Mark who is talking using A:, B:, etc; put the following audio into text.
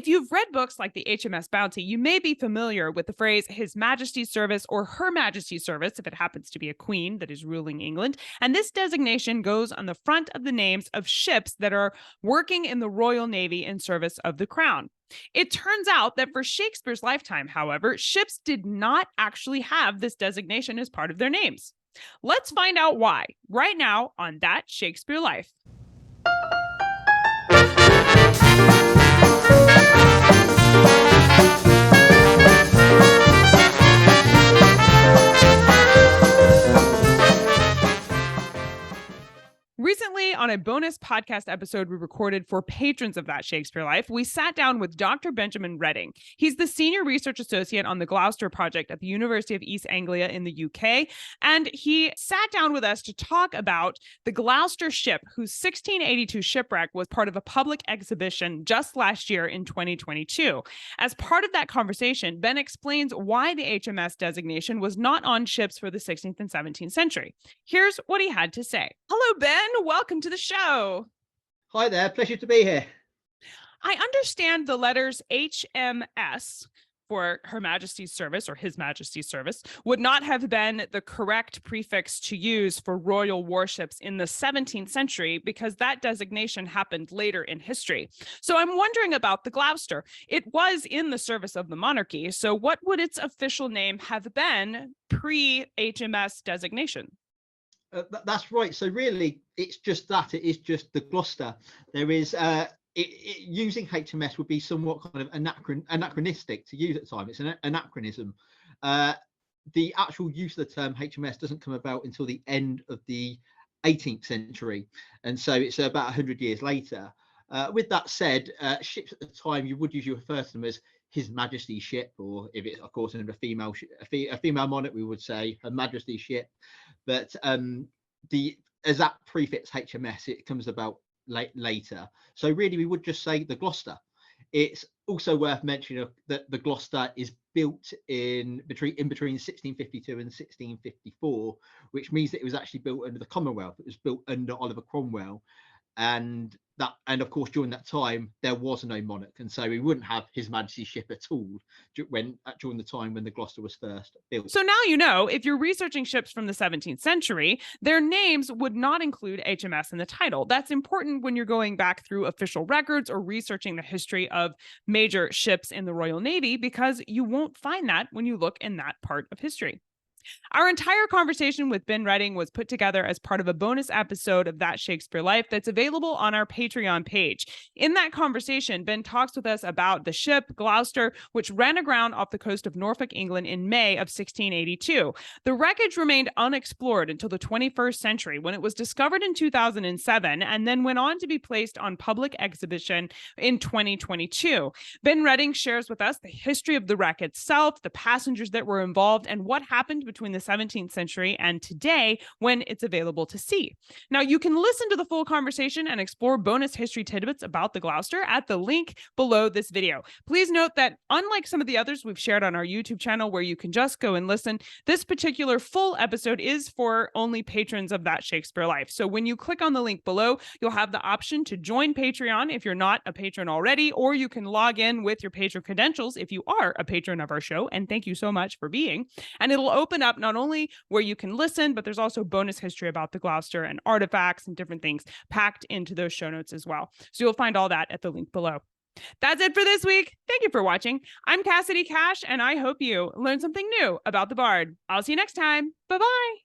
A: If you've read books like the HMS Bounty, you may be familiar with the phrase His Majesty's Service or Her Majesty's Service if it happens to be a queen that is ruling England. And this designation goes on the front of the names of ships that are working in the Royal Navy in service of the Crown. It turns out that for Shakespeare's lifetime, however, ships did not actually have this designation as part of their names. Let's find out why right now on That Shakespeare Life. Recently, on a bonus podcast episode we recorded for patrons of That Shakespeare Life, we sat down with Dr. Benjamin Redding. He's the Senior Research Associate on the Gloucester Project at the University of East Anglia in the UK, and he sat down with us to talk about the Gloucester ship, whose 1682 shipwreck was part of a public exhibition just last year in 2022. As part of that conversation, Ben explains why the HMS designation was not on ships for the 16th and 17th century. Here's what he had to say. Hello, Ben. Welcome to the show.
B: Hi there, pleasure to be here.
A: I understand the letters HMS for Her Majesty's Service or His Majesty's Service would not have been the correct prefix to use for royal warships in the 17th century because that designation happened later in history. So I'm wondering about the Gloucester. It was in the service of the monarchy, so what would its official name have been pre-HMS designation?
B: That's right. So really, it's just that. It is just the Gloucester. There is using HMS would be somewhat kind of anachronistic to use at the time. It's an anachronism. The actual use of the term HMS doesn't come about until the end of the 18th century, and so it's about 100 years later. With that said, ships at the time you would usually refer to them as His Majesty's ship, or if it's of course under a female monarch, we would say Her Majesty's ship. But as that prefix HMS, it comes about later. So really, we would just say the Gloucester. It's also worth mentioning that the Gloucester is built in between 1652 and 1654, which means that it was actually built under the Commonwealth. It was built under Oliver Cromwell. And of course, during that time, there was no monarch, and so we wouldn't have His Majesty's ship at all during the time when the Gloucester was first built.
A: So now you know, if you're researching ships from the 17th century, their names would not include HMS in the title. That's important when you're going back through official records or researching the history of major ships in the Royal Navy, because you won't find that when you look in that part of history. Our entire conversation with Ben Redding was put together as part of a bonus episode of That Shakespeare Life that's available on our Patreon page. In that conversation, Ben talks with us about the ship Gloucester, which ran aground off the coast of Norfolk, England in May of 1682. The wreckage remained unexplored until the 21st century, when it was discovered in 2007 and then went on to be placed on public exhibition in 2022. Ben Redding shares with us the history of the wreck itself, the passengers that were involved, and what happened between the 17th century and today when it's available to see. Now, you can listen to the full conversation and explore bonus history tidbits about the Gloucester at the link below this video. Please note that unlike some of the others we've shared on our YouTube channel where you can just go and listen, this particular full episode is for only patrons of That Shakespeare Life. So when you click on the link below, you'll have the option to join Patreon if you're not a patron already, or you can log in with your patron credentials if you are a patron of our show, and thank you so much for being. And it'll open up not only where you can listen, but there's also bonus history about the Gloucester and artifacts and different things packed into those show notes as well. So you'll find all that at the link below. That's it for this week. Thank you for watching. I'm Cassidy Cash, and I hope you learned something new about the Bard. I'll see you next time. Bye-bye.